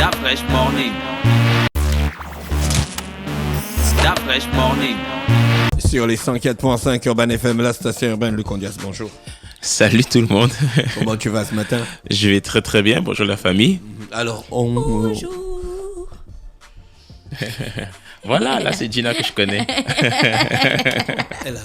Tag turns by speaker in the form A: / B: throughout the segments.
A: That fresh morning. That fresh morning.
B: Sur les 104.5 Urban FM, la station urbaine, Luc Ondias, bonjour.
C: Salut tout le monde.
B: Comment tu vas ce matin?
C: Je vais très très bien. Bonjour la famille.
B: Alors,
D: Bonjour.
C: Voilà, là c'est Gina que je connais.
B: Elle a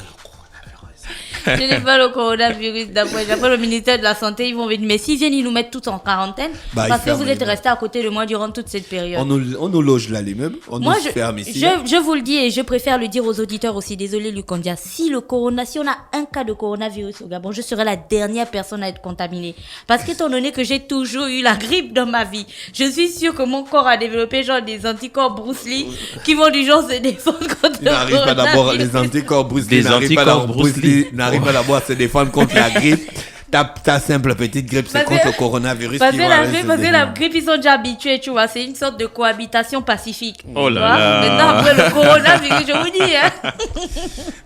D: Je n'ai pas le coronavirus. D'après le ministère de la Santé, ils vont venir. Mais s'ils viennent, ils nous mettent tous en quarantaine.
B: Bah,
D: parce
B: ils
D: que vous
B: ferment
D: êtes
B: les
D: restés à côté de moi durant toute cette période.
B: on nous loge là, l'immeuble. On
D: Moi,
B: nous ferme ici.
D: je vous le dis et je préfère le dire aux auditeurs aussi. Désolé, Luc Ondia. Si on a un cas de coronavirus au Gabon, je serai la dernière personne à être contaminée. Parce qu'étant donné que j'ai toujours eu la grippe dans ma vie, je suis sûre que mon corps a développé genre des anticorps Bruce Lee qui vont du genre se défendre contre
B: Il
D: le
B: n'arrive pas d'abord, les anticorps Bruce Lee
C: Des
B: n'arrivent pas
C: anticorps
B: d'abord,
C: Bruce Lee.
B: n'arrivent pas d'abord à se défendre contre la grippe. Ta simple petite grippe, c'est
D: Parce
B: contre
D: que-
B: le coronavirus.
D: Parce
B: qui
D: que
B: va
D: la
B: aller
D: grippe,
B: se
D: parce que la
B: défendre.
D: grippe, ils sont déjà habitués, tu vois. C'est une sorte de cohabitation pacifique.
C: Oh là
D: Tu vois.
C: là.
D: Maintenant, après le coronavirus, je vous dis, hein.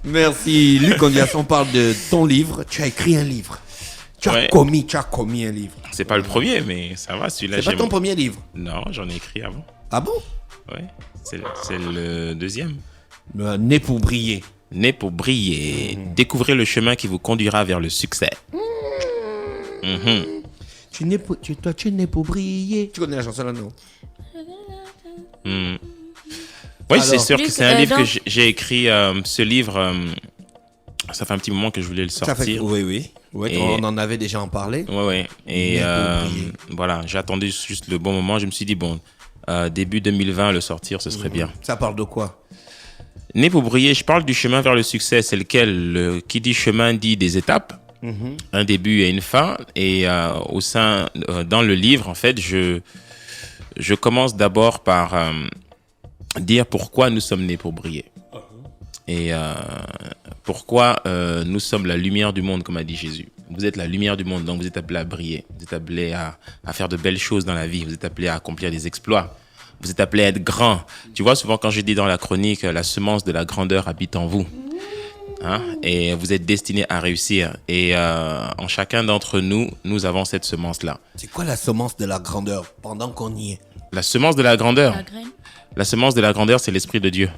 B: Merci Luc Ondias, on parle de ton livre. Tu as écrit un livre. Tu as
C: Ouais.
B: commis un livre.
C: C'est pas le premier, mais ça va. Celui-là,
B: C'est pas ton
C: j'aime.
B: premier livre.
C: Non, j'en ai écrit avant.
B: Ah bon?
C: Ouais, c'est le deuxième.
B: Né pour briller.
C: Né pour briller. Découvrez le chemin qui vous conduira vers le succès. Mhm.
B: Tu es né pour briller. Tu connais la chanson là, non?
C: Mm. Oui, c'est
B: Alors,
C: sûr que
D: Luc,
C: c'est un livre que
D: donc-
C: j'ai écrit. Ce livre, ça fait un petit moment que je voulais le
B: Ça fait
C: sortir.
B: oui.
C: Et-
B: On en avait déjà en parlé.
C: Ouais. Et
B: Né pour briller.
C: voilà, j'attendais juste le bon moment. Je me suis dit, bon, début 2020, le sortir, ce serait bien.
B: Ça parle de quoi?
C: Né pour briller, je parle du chemin vers le succès. C'est lequel? Qui dit chemin dit des étapes, un début et une fin. Et dans le livre, en fait, je commence d'abord par dire pourquoi nous sommes nés pour briller. Et pourquoi nous sommes la lumière du monde, comme a dit Jésus. Vous êtes la lumière du monde, donc vous êtes appelés à briller. Vous êtes appelés à faire de belles choses dans la vie. Vous êtes appelés à accomplir des exploits. Vous êtes appelés à être grand. Tu vois, souvent quand je dis dans la chronique, la semence de la grandeur habite en vous. Hein? Et vous êtes destinés à réussir. Et en chacun d'entre nous, nous avons cette semence-là.
B: C'est quoi la semence de la grandeur pendant qu'on y est?
C: La semence de la grandeur.
D: La graine.
C: La semence de la grandeur, c'est l'Esprit de Dieu.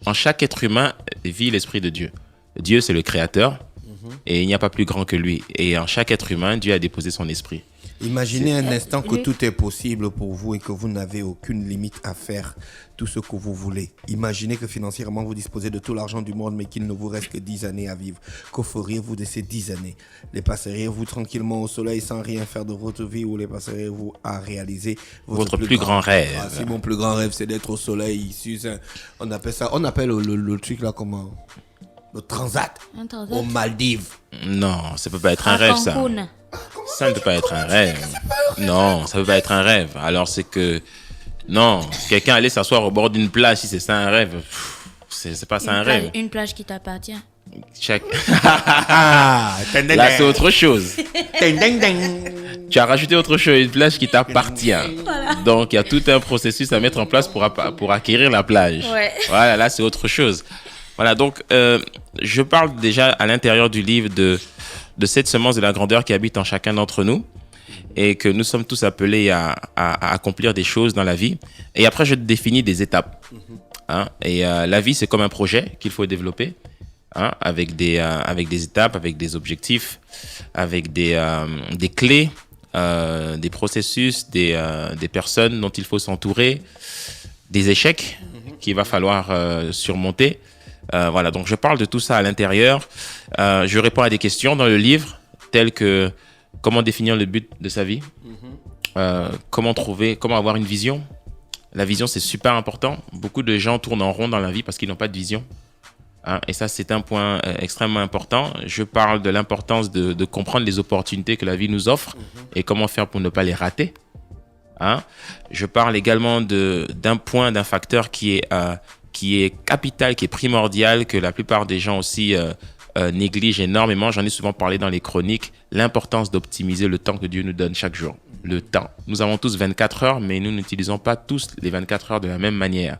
C: En chaque être humain vit l'Esprit de Dieu. Dieu, c'est le Créateur. Et il n'y a pas plus grand que lui. Et en chaque être humain, Dieu a déposé son esprit.
B: Imaginez un instant que
D: Luc.
B: tout est possible pour vous et que vous n'avez aucune limite à faire tout ce que vous voulez. Imaginez que financièrement vous disposez de tout l'argent du monde mais qu'il ne vous reste que 10 années à vivre. Que feriez-vous de ces 10 années? Les passeriez-vous tranquillement au soleil sans rien faire de votre vie ou les passeriez-vous à réaliser
C: Votre plus grand rêve.
B: Ah, si mon plus grand rêve c'est d'être au soleil ici, on appelle le truc là comment? Le transat
D: Un transat.
B: aux Maldives.
C: Non, ça peut pas être un
D: À
C: rêve, ça.
D: Cancun.
C: Ça ne peut pas être un rêve. Non, ça peut pas être un rêve. Alors c'est que... Non, quelqu'un allait s'asseoir au bord d'une plage, si c'est ça un rêve, c'est pas ça un rêve.
D: Une plage qui t'appartient.
C: Chaque...
B: Ah,
C: Là, c'est autre chose.
B: Ding, ding, ding.
C: Tu as rajouté autre chose, une plage qui t'appartient. Donc, il y a tout un processus à mettre en place pour acquérir la plage.
D: Ouais.
C: Voilà, là, c'est autre chose. Voilà, donc, je parle déjà à l'intérieur du livre de cette semence de la grandeur qui habite en chacun d'entre nous et que nous sommes tous appelés à accomplir des choses dans la vie. Et après, je définis des étapes. Hein? Et la vie, c'est comme un projet qu'il faut développer. Hein, avec des étapes, avec des objectifs, avec des clés, des processus, des personnes dont il faut s'entourer, des échecs qu'il va falloir surmonter. Voilà, donc je parle de tout ça à l'intérieur. Je réponds à des questions dans le livre, telles que comment définir le but de sa vie, comment avoir une vision. La vision, c'est super important. Beaucoup de gens tournent en rond dans la vie parce qu'ils n'ont pas de vision. Hein, et ça, c'est un point extrêmement important. Je parle de l'importance de comprendre les opportunités que la vie nous offre et comment faire pour ne pas les rater. Hein. Je parle également d'un facteur qui est capital, qui est primordial, que la plupart des gens aussi négligent énormément. J'en ai souvent parlé dans les chroniques, l'importance d'optimiser le temps que Dieu nous donne chaque jour. Le temps. Nous avons tous 24 heures, mais nous n'utilisons pas tous les 24 heures de la même manière.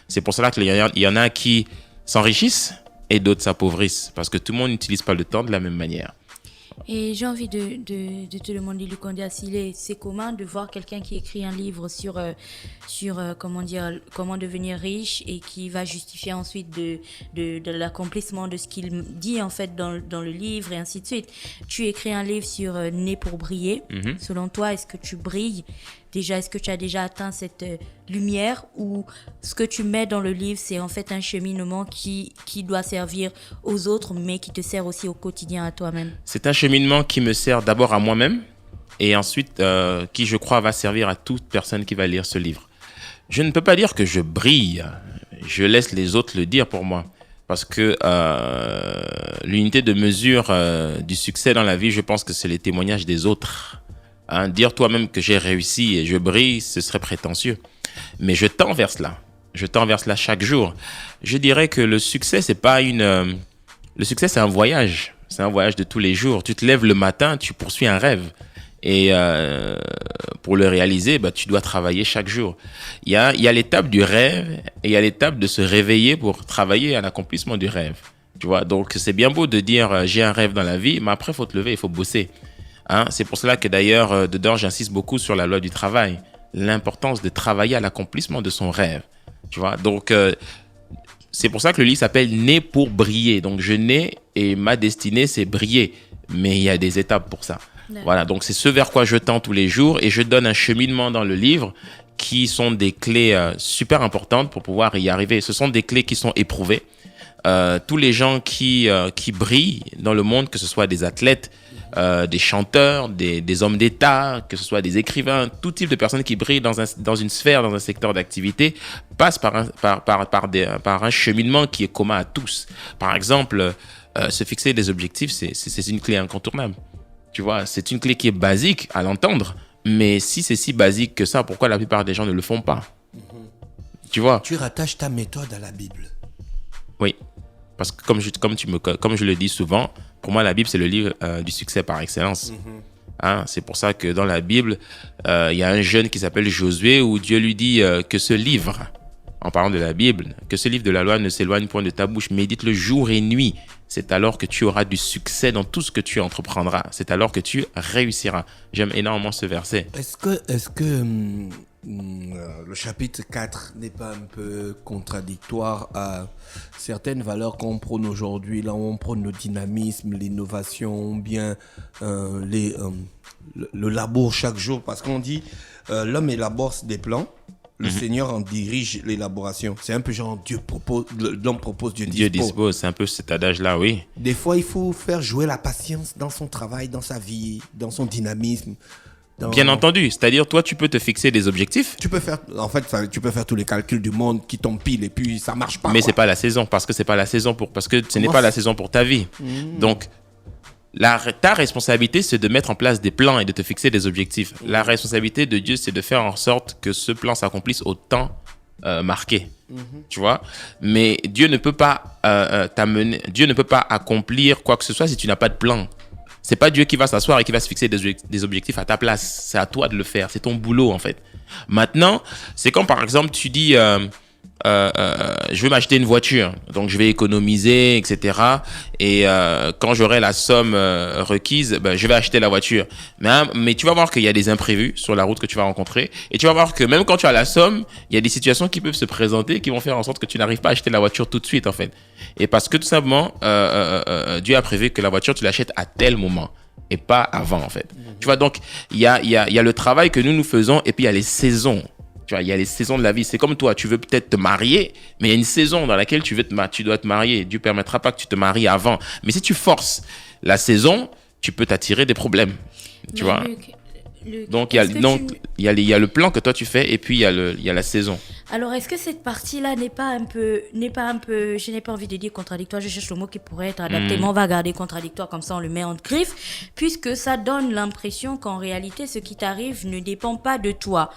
C: C'est pour cela qu'il y en a qui s'enrichissent et d'autres s'appauvrissent parce que tout le monde n'utilise pas le temps de la même manière.
D: Et j'ai envie de te demander, Lukondia, c'est commun de voir quelqu'un qui écrit un livre sur comment devenir riche et qui va justifier ensuite de l'accomplissement de ce qu'il dit en fait dans le livre et ainsi de suite. Tu écris un livre sur Né pour briller. Selon toi, est-ce que tu brilles? Déjà, est-ce que tu as déjà atteint cette lumière ou ce que tu mets dans le livre, c'est en fait un cheminement qui doit servir aux autres, mais qui te sert aussi au quotidien à toi-même?
C: C'est un cheminement qui me sert d'abord à moi-même et ensuite qui, je crois, va servir à toute personne qui va lire ce livre. Je ne peux pas dire que je brille. Je laisse les autres le dire pour moi. Parce que l'unité de mesure du succès dans la vie, je pense que c'est les témoignages des autres. Dire toi-même que j'ai réussi et je brille, ce serait prétentieux. Mais je tends vers cela. Je tends vers cela chaque jour. Je dirais que le succès, c'est pas le succès, c'est un voyage. C'est un voyage de tous les jours. Tu te lèves le matin, tu poursuis un rêve. Et pour le réaliser, tu dois travailler chaque jour. Il y a l'étape du rêve et il y a l'étape de se réveiller pour travailler à l'accomplissement du rêve. Tu vois, donc c'est bien beau de dire j'ai un rêve dans la vie, mais après il faut te lever, il faut bosser. C'est pour cela que d'ailleurs dedans j'insiste beaucoup sur la loi du travail, l'importance de travailler à l'accomplissement de son rêve. Tu vois, donc c'est pour ça que le livre s'appelle Né pour briller. Donc je nais et ma destinée c'est briller, mais il y a des étapes pour ça. Voilà, donc c'est ce vers quoi je tends tous les jours et je donne un cheminement dans le livre qui sont des clés super importantes pour pouvoir y arriver. Ce sont des clés qui sont éprouvées. Tous les gens qui brillent dans le monde, que ce soit des athlètes, des chanteurs, des hommes d'État, que ce soit des écrivains, tout type de personnes qui brillent dans une sphère, dans un secteur d'activité, passent par un cheminement qui est commun à tous. Par exemple, se fixer des objectifs, c'est une clé incontournable. Tu vois, c'est une clé qui est basique à l'entendre, mais si c'est si basique que ça, pourquoi la plupart des gens ne le font pas? Tu vois?
B: Tu rattaches ta méthode à la Bible.
C: Oui, parce que comme je le dis souvent, pour moi la Bible c'est le livre du succès par excellence. C'est pour ça que dans la Bible, il y a un jeune qui s'appelle Josué où Dieu lui dit que ce livre, en parlant de la Bible, que ce livre de la loi ne s'éloigne point de ta bouche, médite-le jour et nuit. C'est alors que tu auras du succès dans tout ce que tu entreprendras. C'est alors que tu réussiras. J'aime énormément ce verset.
B: Est-ce que le chapitre 4 n'est pas un peu contradictoire à certaines valeurs qu'on prône aujourd'hui? Là, on prône le dynamisme, l'innovation, bien le labour chaque jour. Parce qu'on dit l'homme élabore des plans. Le Seigneur en dirige l'élaboration. C'est un peu genre l'homme propose, Dieu dispose.
C: Dieu dispose, c'est un peu cet adage-là, oui.
B: Des fois, il faut faire jouer la patience dans son travail, dans sa vie, dans son dynamisme.
C: Bien entendu, c'est-à-dire toi, tu peux te fixer des objectifs.
B: Tu peux faire tous les calculs du monde qui t'empilent et puis ça marche pas.
C: Mais c'est pas la saison, parce que ce n'est pas la saison pour ta vie. Donc, ta responsabilité, c'est de mettre en place des plans et de te fixer des objectifs. La responsabilité de Dieu, c'est de faire en sorte que ce plan s'accomplisse au temps marqué. Tu vois? Mais Dieu ne peut pas Dieu ne peut pas accomplir quoi que ce soit si tu n'as pas de plan. C'est pas Dieu qui va s'asseoir et qui va se fixer des objectifs à ta place. C'est à toi de le faire. C'est ton boulot, en fait. Maintenant, c'est comme par exemple, tu dis... je veux m'acheter une voiture, donc je vais économiser, etc. Et quand j'aurai la somme requise, je vais acheter la voiture. Mais tu vas voir qu'il y a des imprévus sur la route que tu vas rencontrer. Et tu vas voir que même quand tu as la somme, il y a des situations qui peuvent se présenter qui vont faire en sorte que tu n'arrives pas à acheter la voiture tout de suite, en fait. Et parce que tout simplement, Dieu a prévu que la voiture, tu l'achètes à tel moment et pas avant, en fait. Tu vois, donc, il y a le travail que nous faisons et puis il y a les saisons. Tu vois, il y a les saisons de la vie. C'est comme toi, tu veux peut-être te marier, mais il y a une saison dans laquelle tu dois te marier. Dieu ne permettra pas que tu te maries avant. Mais si tu forces la saison, tu peux t'attirer des problèmes. Tu vois. Donc, il y a le plan que toi tu fais et puis il y a la saison.
D: Alors, est-ce que cette partie-là n'est pas un peu, je n'ai pas envie de dire contradictoire, je cherche le mot qui pourrait être adapté, mais on va garder contradictoire, comme ça on le met en griffe, puisque ça donne l'impression qu'en réalité, ce qui t'arrive ne dépend pas de toi.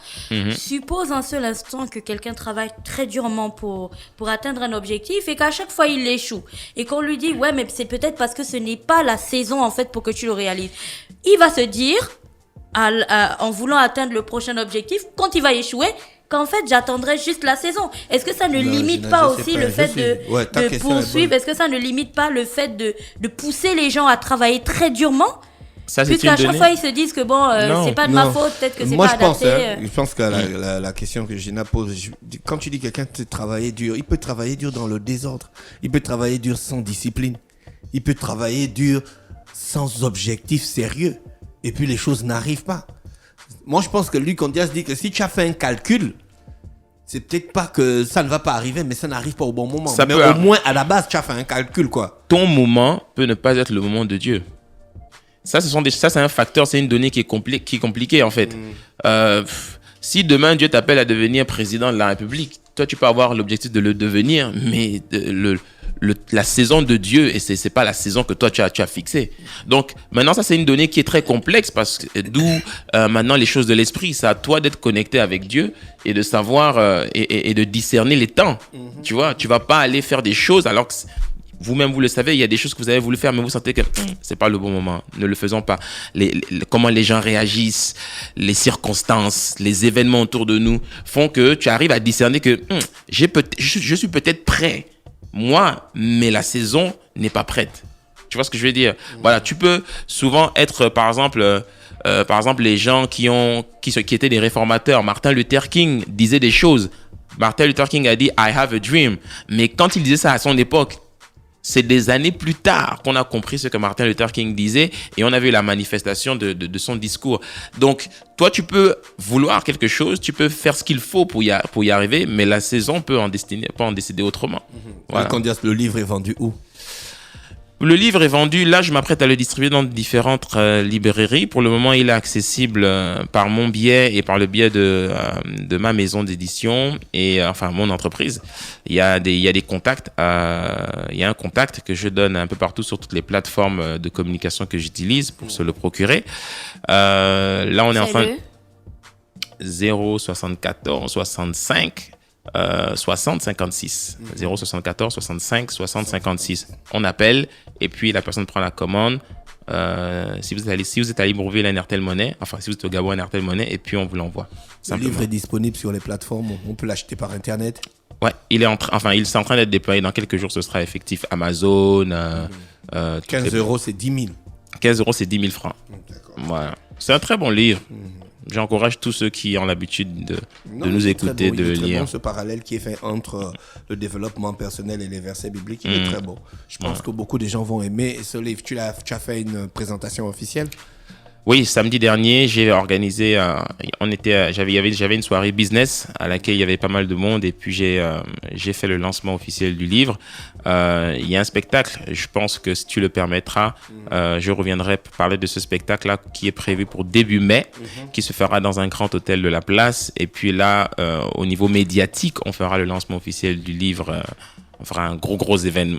D: Suppose un seul instant que quelqu'un travaille très durement pour atteindre un objectif et qu'à chaque fois il échoue. Et qu'on lui dit, ouais, mais c'est peut-être parce que ce n'est pas la saison en fait pour que tu le réalises. Il va se dire, en voulant atteindre le prochain objectif, quand il va échouer, qu'en fait j'attendrai juste la saison. Est-ce que ça ne limite pas aussi le fait de poursuivre? Est-ce que ça ne limite pas le fait de pousser les gens à travailler très durement
C: Ça, c'est
D: Puisqu'à
C: une
D: chaque
C: donnée.
D: fois, ils se disent que bon,
C: Non.
D: c'est pas de
B: Non.
D: ma faute, peut-être que c'est
B: Moi,
D: pas
B: je pense,
D: adapté.
B: je pense que la question que Gina pose, quand tu dis quelqu'un peut travailler dur, il peut travailler dur dans le désordre. Il peut travailler dur sans discipline. Il peut travailler dur sans objectif sérieux. Et puis les choses n'arrivent pas. Moi, je pense que Luc Ondias dit que si tu as fait un calcul, c'est peut-être pas que ça ne va pas arriver, mais ça n'arrive pas au bon moment.
C: Ça
B: mais
C: peut
B: au
C: arri-
B: moins, à la base, tu as fait un calcul, quoi.
C: Ton moment peut ne pas être le moment de Dieu. Ça, c'est un facteur, c'est une donnée qui est compliquée en fait. Si demain Dieu t'appelle à devenir président de la République, toi tu peux avoir l'objectif de le devenir, mais la saison de Dieu, et c'est pas la saison que toi tu as fixée. Donc maintenant ça c'est une donnée qui est très complexe parce que d'où maintenant les choses de l'esprit, c'est à toi d'être connecté avec Dieu et de savoir et de discerner les temps. Tu vois, tu vas pas aller faire des choses alors que vous-même, vous le savez, il y a des choses que vous avez voulu faire, mais vous sentez que c'est pas le bon moment. Ne le faisons pas. Comment les gens réagissent, les circonstances, les événements autour de nous font que tu arrives à discerner que je suis peut-être prêt, moi, mais la saison n'est pas prête. Tu vois ce que je veux dire? Voilà, tu peux souvent être, par exemple, les gens qui étaient des réformateurs. Martin Luther King disait des choses. Martin Luther King a dit « I have a dream ». Mais quand il disait ça à son époque, c'est des années plus tard qu'on a compris ce que Martin Luther King disait et on a vu la manifestation de son discours. Donc, toi, tu peux vouloir quelque chose, tu peux faire ce qu'il faut pour y arriver, mais la saison peut en décider autrement. Voilà.
B: Luc Ondias, le livre est vendu où?
C: Le livre est vendu, là je m'apprête à le distribuer dans différentes librairies. Pour le moment, il est accessible par mon biais et par le biais de ma maison d'édition et enfin mon entreprise. Il y a des contacts, il y a un contact que je donne un peu partout sur toutes les plateformes de communication que j'utilise pour se le procurer. Là on est en train 074 65 60 56 074 65 60 56. On appelle et puis la personne prend la commande. Si vous êtes à Libreville, à Airtel Monnaie, enfin si vous êtes au Gabon, à Airtel Monnaie, et puis on vous l'envoie.
B: Le livre est disponible sur les plateformes, on peut l'acheter par internet.
C: Ouais, il est en train d'être déployé. Dans quelques jours, ce sera effectif. Amazon.
B: 15 euros, c'est 10 000.
C: 15 euros, c'est 10 000 francs.
B: D'accord.
C: Voilà. C'est un très bon livre. J'encourage tous ceux qui ont l'habitude de nous écouter, de le lire.
B: Bon, ce parallèle qui est fait entre le développement personnel et les versets bibliques, il est très beau. Je pense que beaucoup de gens vont aimer ce livre. Tu as fait une présentation officielle?
C: Oui, samedi dernier, j'ai organisé, j'avais une soirée business à laquelle il y avait pas mal de monde et puis j'ai fait le lancement officiel du livre. Il y a un spectacle, je pense que si tu le permettras, je reviendrai parler de ce spectacle-là qui est prévu pour début mai, qui se fera dans un grand hôtel de la place. Et puis là, au niveau médiatique, on fera le lancement officiel du livre, on fera un gros event.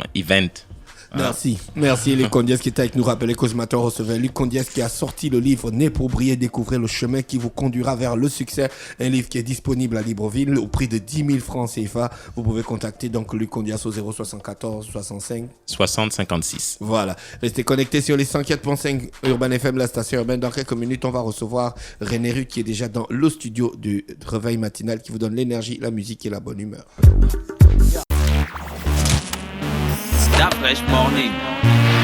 B: Merci Luc Ondias qui était avec nous. Rappelez qu'au matin on recevait Luc Ondias qui a sorti le livre Né pour briller, découvrir le chemin qui vous conduira vers le succès. Un livre qui est disponible à Libreville au prix de 10 000 francs CFA. Vous pouvez contacter donc Luc Ondias au 074 65
C: 60 56.
B: Voilà. Restez connectés sur les 104.5 Urban FM, la station urbaine. Dans quelques minutes, on va recevoir René Rue qui est déjà dans le studio du réveil matinal qui vous donne l'énergie, la musique et la bonne humeur.
A: Stop Fresh Morning.